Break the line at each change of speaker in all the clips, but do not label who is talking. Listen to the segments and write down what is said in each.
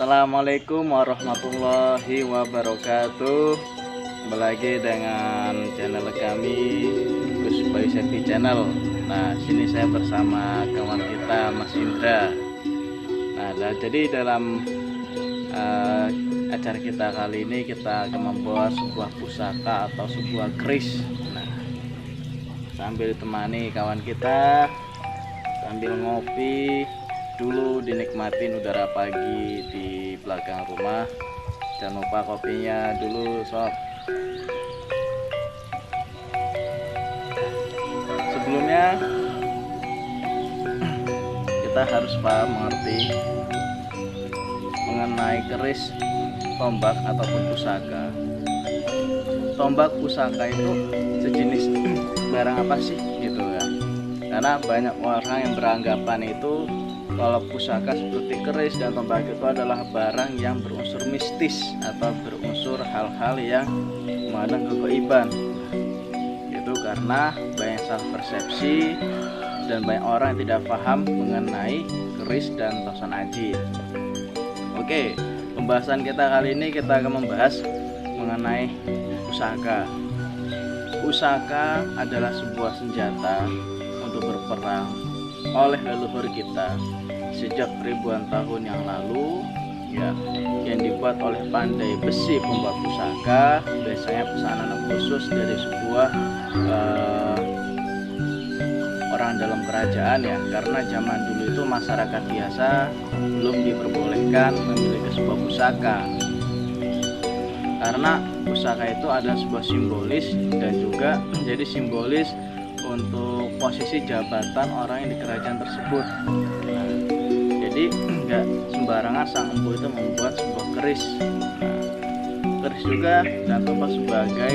Assalamualaikum warahmatullahi wabarakatuh. Kembali lagi dengan channel kami, Gus Bayu Sepi Channel. Nah, sini saya bersama kawan kita Mas Indra. Jadi dalam acara kita kali ini kita akan membawa sebuah pusaka atau sebuah keris. Nah, sambil ditemani kawan kita, sambil ngopi dulu, dinikmatin udara pagi di belakang rumah. Jangan lupa kopinya dulu sob. Sebelumnya kita harus paham mengerti mengenai keris, tombak ataupun pusaka. Tombak, pusaka itu sejenis barang apa sih gitu ya. Karena banyak orang yang beranggapan itu kalau pusaka seperti keris dan tombak itu adalah barang yang berunsur mistis atau berunsur hal-hal yang mengandung kegaiban. Itu karena banyak salah persepsi dan banyak orang yang tidak paham mengenai keris dan tosan aji. Oke, pembahasan kita kali ini kita akan membahas mengenai pusaka. Pusaka adalah sebuah senjata untuk berperang oleh leluhur kita sejak ribuan tahun yang lalu ya, yang dibuat oleh pandai besi pembuat pusaka, biasanya pesanan khusus dari sebuah orang dalam kerajaan ya, karena zaman dulu itu masyarakat biasa belum diperbolehkan memiliki sebuah pusaka, karena pusaka itu adalah sebuah simbolis dan juga menjadi simbolis untuk posisi jabatan orang yang di kerajaan tersebut. Nah, jadi nggak sembarangan sang empu itu membuat sebuah keris. Nah, keris juga dan tombak sebagai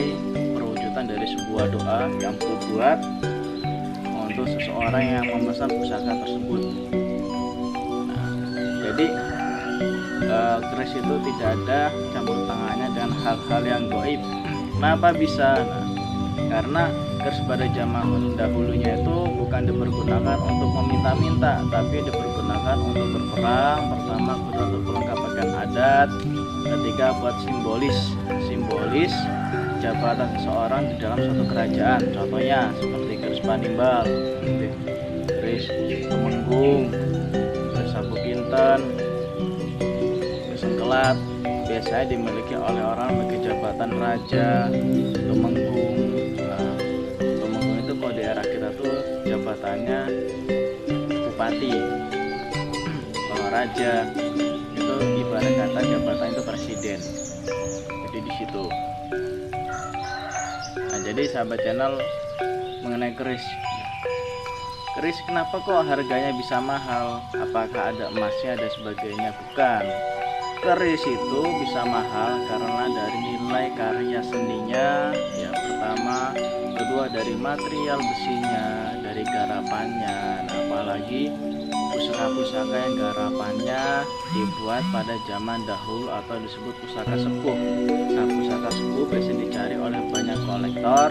perwujudan dari sebuah doa yang empu buat untuk seseorang yang memesan pusaka tersebut. Nah, jadi keris itu tidak ada campur tangannya dengan hal-hal yang gaib. Kenapa bisa? Nah, karena keris pada zaman dahulunya itu bukan dipergunakan untuk meminta-minta, tapi dipergunakan untuk berperang. Pertama untuk melengkapkan adat, ketiga buat simbolis jabatan seseorang di dalam suatu kerajaan. Contohnya seperti keris Panimbal, keris Temenggung, keris Sabu Kinten, keris Sengkelat, biasanya dimiliki oleh orang memiliki jabatan raja, Temenggung. Kalau di era kita tuh jabatannya bupati. Kalau raja itu ibarat kata jabatan itu presiden. Jadi di situ. Nah, jadi sahabat channel mengenai keris. Keris kenapa kok harganya bisa mahal? Apakah ada emasnya dan sebagainya? Bukan. Keris itu bisa mahal karena dari nilai karya seninya ya, pertama, kedua dari material besinya, dari garapannya. Nah, apalagi pusaka-pusaka yang garapannya dibuat pada zaman dahulu atau disebut pusaka sepuh. Nah, pusaka sepuh biasanya dicari oleh banyak kolektor,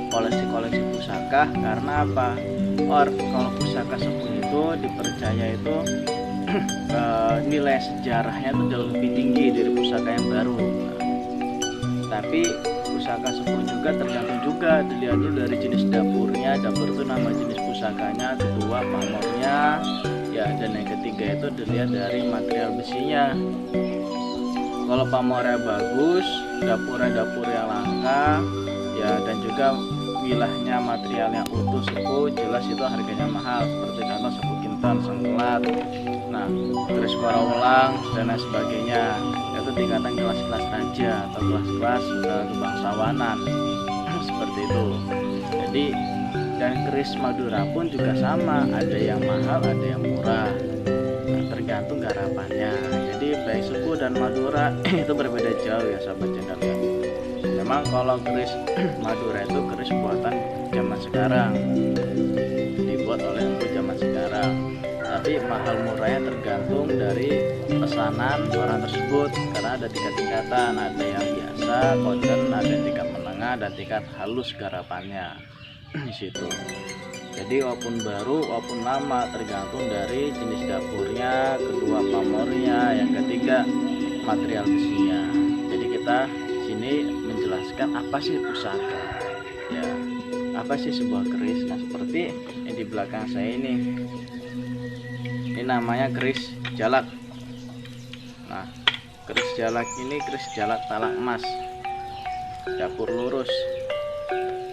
koleksi pusaka. Karena apa? Kalau pusaka sepuh itu dipercaya itu nilai sejarahnya itu jauh lebih tinggi dari pusaka yang baru. Tapi pusaka sepuh juga tergantung juga, dilihat dulu dari jenis dapurnya. Dapur itu nama jenis pusakanya, kedua pamornya ya, dan yang ketiga itu dilihat dari material besinya. Kalau pamornya bagus, dapur yang langka ya, dan juga wilahnya materialnya utuh sepuh, jelas itu harganya mahal. Seperti contoh Sabu Kinten, Sengkelat, nah keris Korawulang dan lain sebagainya. Itu tingkatan kelas-kelas raja atau kelas-kelas kebangsawanan seperti itu. Jadi dan keris Madura pun juga sama, ada yang mahal, ada yang murah. Nah, tergantung garapannya. Jadi baik suku dan Madura itu berbeda jauh ya sahabat channel ya. Memang kalau keris Madura itu keris buatan zaman sekarang, dibuat oleh empu zaman sekarang. Tapi mahal murahnya tergantung dari pesanan orang tersebut, karena ada tingkat-tingkatan, ada yang biasa, koden, ada yang tingkat menengah, dan tingkat halus garapannya di situ. Jadi walaupun baru walaupun lama tergantung dari jenis dapurnya, kedua pamornya, yang ketiga material besinya. Jadi kita sini menjelaskan apa sih pusaka, ya apa sih sebuah keris. Nah seperti yang di belakang saya ini namanya keris jalak. Nah keris jalak ini keris jalak talak emas, dapur lurus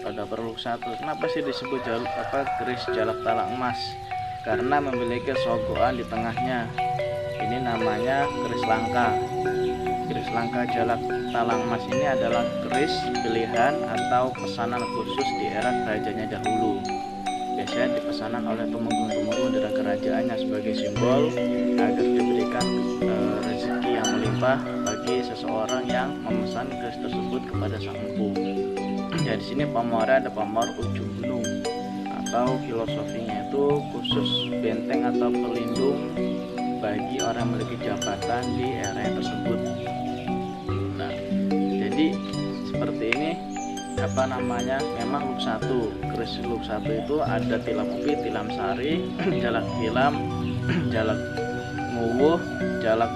pada perlu satu. Kenapa sih disebut keris jalak talak emas? Karena memiliki sogokan di tengahnya. Ini namanya keris langka. Keris langka jalak talak emas ini adalah keris pilihan atau pesanan khusus di era kerajaannya dahulu. Biasanya dipesanan oleh tumenggung-tumenggung dari kerajaannya sebagai simbol agar diberikan rezeki yang melimpah bagi seseorang yang memesan keris tersebut kepada sang empu. Ya di sini pamornya ada pamor ujung gunung, atau filosofinya itu khusus benteng atau pelindung bagi orang yang memiliki jabatan di era yang tersebut. Nah jadi seperti ini memang luk satu. Keris luk satu itu ada tilam upi, tilam sari, jalak tilam, jalak nguwuh, jalak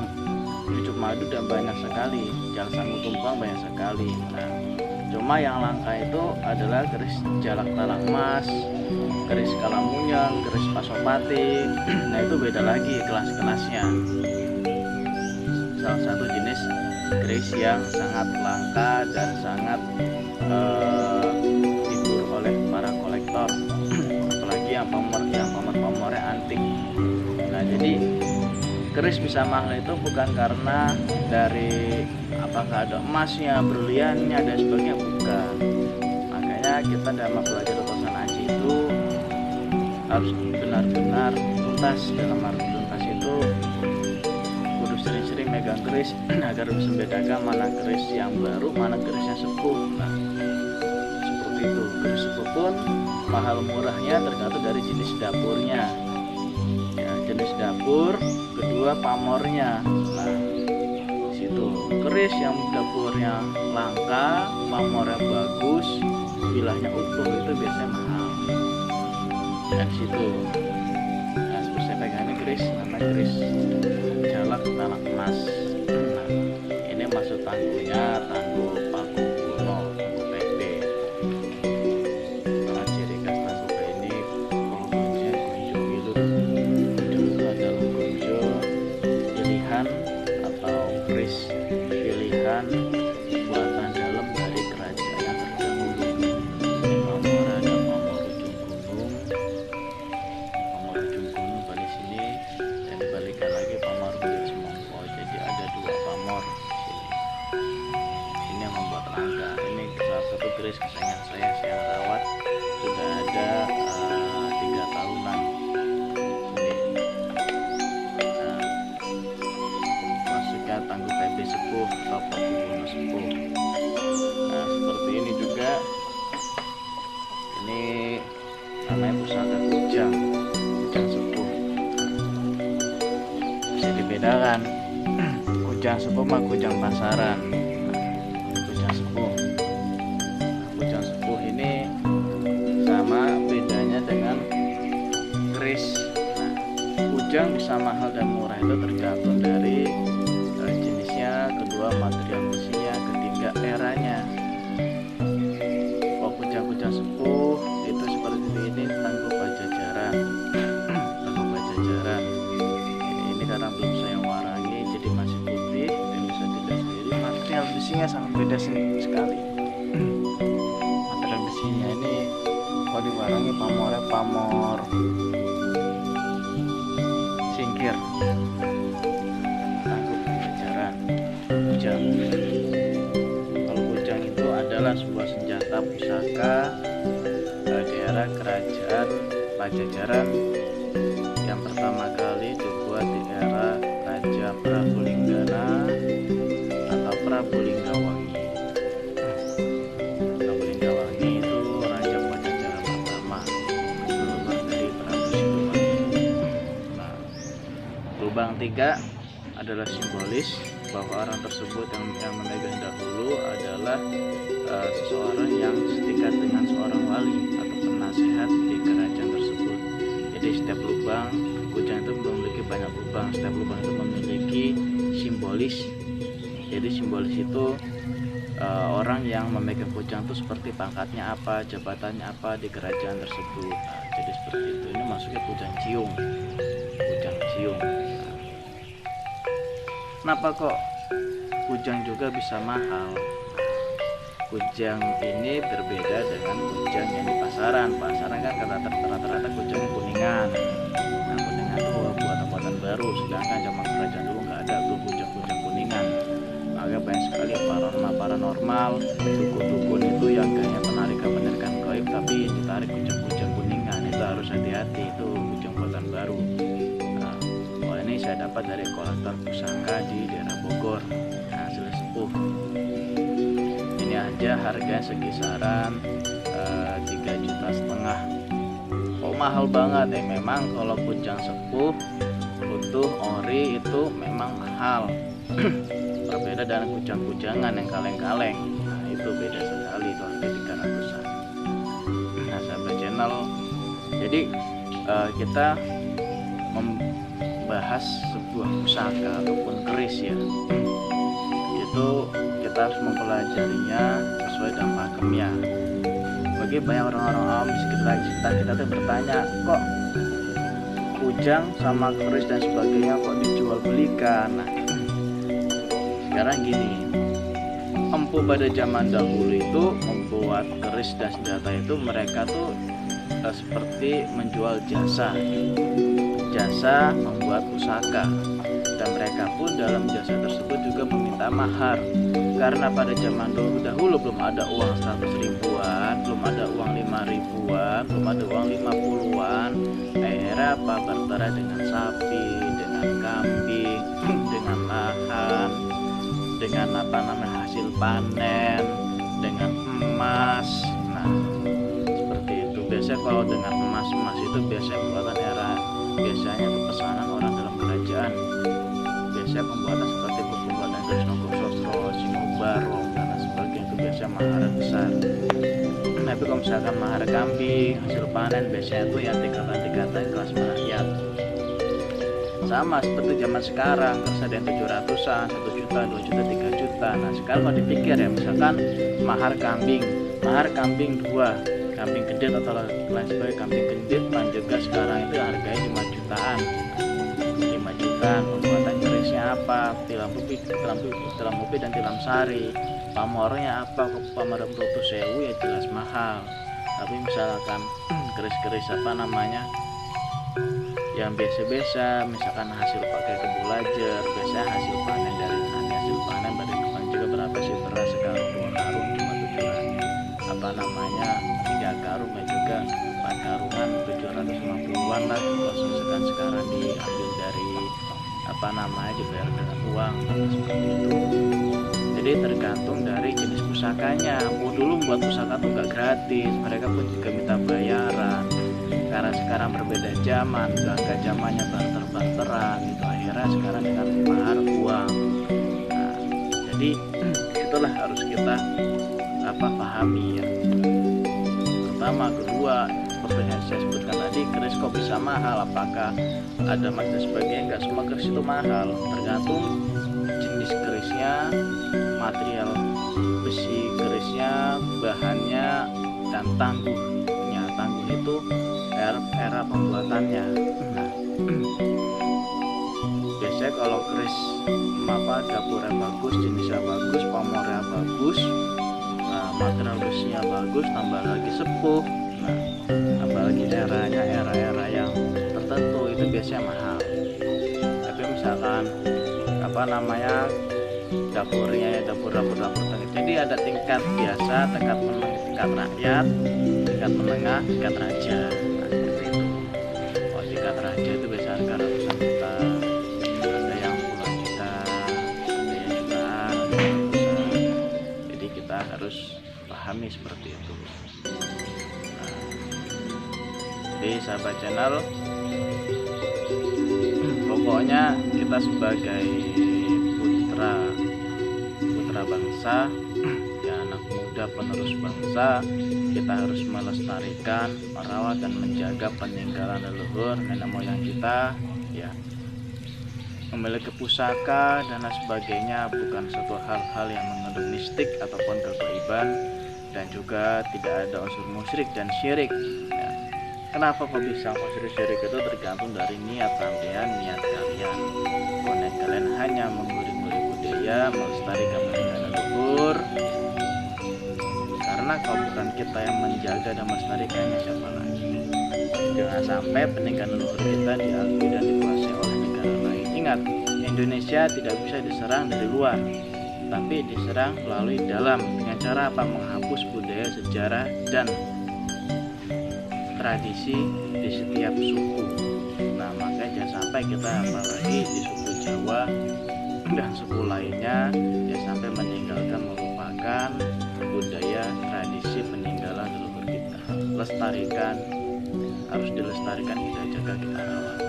cucuk madu, dan banyak sekali, jalak sanggu tumpang banyak sekali. Nah cuma yang langka itu adalah keris jalak talak emas, keris kalamunyang, keris pasopati. Nah itu beda lagi kelas-kelasnya. Salah satu jenis keris yang sangat langka dan sangat diburu oleh para kolektor, apalagi yang pamor-pamornya antik. Nah jadi keris bisa mahal itu bukan karena dari apakah ada emasnya, berliannya, dan sebagainya, bukan. Makanya kita dalam belajar urusan aji itu harus benar-benar tuntas. Dalam arti tuntas itu kudu sering-sering megang keris agar bisa membedakan mana keris yang baru, mana keris yang sepuh. Nah seperti itu. Keris sepuh pun mahal murahnya tergantung dari jenis dapurnya, ya, jenis dapur, kedua pamornya. Nah situ keris yang dapurnya langka, pamornya bagus, bilahnya utuh, itu biasanya mahal. Dan situ nah seperti saya pegang ini keris namanya keris jalak talak emas. Nah ini maksud tangguhnya tangguh paku kuno, tangguh PB. Karena ciri khas tangguh ini logonya gonjo wilut. Gonjo itu adalah gonjo pilihan atau keris pilihan buatan dalam dari kerajaan yang terdahulu. Pamor ada pamor ujung gunung pada sini, dan dibalikan lagi pamor bukit semongko. Jadi ada dua pamor di sini. Ini yang membuat langka. Ini salah satu keris kesayangan saya yang rawat sudah ada 3 tahunan. Ini maksudnya tangguh PB sepuh atau paku kuno sepuh. Nah seperti ini juga, ini namanya pusaka kujang sepuh. Bisa dibedakan kujang sepuh sama kujang pasaran. Kujang sepuh, kujang sepuh ini sama bedanya dengan keris. Nah kujang bisa mahal dan murah itu tergantung dari jenisnya, kedua material besinya, ketiga eranya. Kalau kujang-kujang sepuh itu seperti ini tangguh Pajajaran. Tangguh Pajajaran ini karena belum saya warangi jadi masih putih dan bisa dilihat sendiri, material besinya sangat beda sekali. Material besinya ini kalau diwarangi pamornya pamor singkir. Tangguh Pajajaran kujang. Kalau kujang itu adalah sebuah senjata pusaka di era kerajaan Pajajaran yang pertama kali dibuat di era Raja Prabulinggana atau Prabulinggawangi. Prabulinggawangi itu Raja Pajajaran pertama, keturunan dari Prabu Siliwangi. Nah, lubang 3 adalah simbolis bahwa orang tersebut yang memegang dahulu adalah seseorang yang setingkat dengan seorang wali atau penasehat di kerajaan tersebut. Jadi setiap lubang kujang itu memiliki banyak lubang, setiap lubang itu memiliki simbolis. Jadi simbolis itu orang yang memegang kujang itu seperti pangkatnya apa, jabatannya apa di kerajaan tersebut. Jadi seperti itu. Ini masuknya kujang ciung. Kujang ciung. Kenapa kok kujang juga bisa mahal? Kujang ini berbeda dengan kujang yang di pasaran. Pasaran kan rata-rata kujangnya kuningan. Nah, kuningan itu buatan baru, sedangkan zaman kerajaan dulu nggak ada tuh kujang-kujang kuningan. Maka banyak sekali paranormal, dukun-dukun itu yang kayaknya penarikan gaib tapi ditarik kujang-kujang kuningan. Itu harus hati-hati, itu kujang buatan baru. Nah, ini saya dapat dari kolektor pusaka di daerah Bogor, hasil sepuh. Ini aja harga sekisaran 3,5 juta. Kok mahal banget ya? Memang kalau kujang sepuh utuh ori itu memang mahal. Berbeda dengan kujang-kujangan yang kaleng-kaleng. Nah, itu beda sekali, itu harga 300-an. Nah, sahabat channel, jadi kita membahas sebuah pusaka ataupun keris ya. Itu kita harus mempelajarinya sesuai dengan pakemnya. Bagi banyak orang-orang awam di sekitar kita tuh bertanya, kok kujang sama keris dan sebagainya kok dijual belikan? Nah, sekarang gini, empu pada zaman dahulu itu membuat keris dan senjata itu mereka tuh seperti menjual jasa membuat pusaka, dan mereka pun dalam jasa tersebut juga meminta mahar. Karena pada zaman dahulu belum ada uang 100 ribuan, belum ada uang 5 ribuan, belum ada uang 50-an. Akhirnya apa? Bertara dengan sapi, dengan kambing, dengan lahan, dengan hasil panen, dengan emas. Nah, seperti itu. Biasanya kalau dengan emas itu biasanya buatan biasanya pesanan orang dalam kerajaan. Biasanya pembuatan seperti pembuatan Krisnogosostro, Sinobarong dan sebagainya itu biasanya mahar besar. Tapi kalau misalkan mahar kambing, hasil panen biasanya itu yang tingkatan kelas rakyat. Sama seperti zaman sekarang, terus ada yang 700-an, 1 juta, 2 juta, 3 juta. Nah, sekarang kalau dipikir ya, misalkan mahar kambing 2, kambing kedit atau lain sebagainya, kambing kedit juga sekarang itu harganya 5 jutaan. 5 jutaan. Pembuatan kerisnya apa? Tilam upi dan tilam sari. Pamornya apa? Pameran Proto Sewu ya jelas mahal. Tapi misalkan keris-keris yang biasa-biasa, misalkan hasil pakai kebu lajer, biasanya hasil panen dari hasil panen dari kebun juga berapa sih, beras sekarang 2 karung cuma 3 karung dan juga 4 karungan 750-an lah. Kalau misalkan sekarang diambil dari dibayar dengan uang seperti itu. Jadi tergantung dari jenis pusakanya. Dulu buat pusaka tuh gak gratis, mereka pun juga minta bayaran. Karena sekarang berbeda zaman, gak zamannya barter-barteran gitu. Akhirnya sekarang dengan mahar uang. Nah, jadi itulah harus kita pahami ya. Pertama, kedua, seperti yang saya sebutkan tadi, keris kok bisa mahal? Apakah ada emas dan sebagainya? Enggak semua keris itu mahal, tergantung jenis kerisnya, material besi kerisnya, bahannya, dan tangguhnya. Tangguh itu era pembuatannya. Nah, biasanya kalau keris dapurnya bagus, jenisnya bagus, pamornya bagus, material besinya bagus, tambah lagi sepuh. Nah, apalagi era yang tertentu itu biasanya mahal. Tapi misalkan dapurnya dapur tengah. Jadi ada tingkat biasa, tingkat menengah, tingkat rakyat, tingkat menengah, tingkat raja. Nah, seperti itu. Kalau tingkat raja itu biasa harga ratusan juta, ada yang puluhan juta, ada yang jutaan, ada yang ratusan. Jadi kita harus pahami seperti itu. Nah, jadi sahabat channel, pokoknya kita sebagai putra bangsa ya, anak muda pemuda penerus bangsa, kita harus melestarikan, merawat dan menjaga peninggalan leluhur nenek moyang kita ya. Memiliki pusaka dan lain sebagainya bukan suatu hal-hal yang mengandung mistik ataupun kegaiban, dan juga tidak ada unsur musyrik dan syirik ya. Kenapa kok bisa unsur syirik? Itu tergantung dari niat sampean, niat kalian. Kalau kalian hanya menguri-nguri budaya, melestarikan peninggalan leluhur, karena kalau bukan kita yang menjaga dan melestarikannya, siapa lagi? Jangan sampai peninggalan leluhur kita diakui dan dikuasai oleh negara lain. Ingat, Indonesia tidak bisa diserang dari luar, tapi diserang melalui dalam. Dengan cara apa? Menghapus budaya, sejarah, dan tradisi di setiap suku. Nah, makanya jangan sampai kita, apalagi di suku Jawa dan suku lainnya, jangan sampai meninggalkan, melupakan budaya, tradisi, peninggalan leluhur kita. Lestarikan, harus dilestarikan, kita jaga, kita rawat.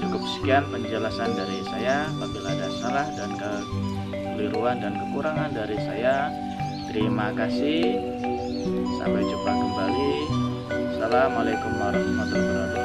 Cukup sekian penjelasan dari saya. Apabila ada salah dan kekeliruan dan kekurangan dari saya, terima kasih. Sampai jumpa kembali. Assalamualaikum warahmatullahi wabarakatuh.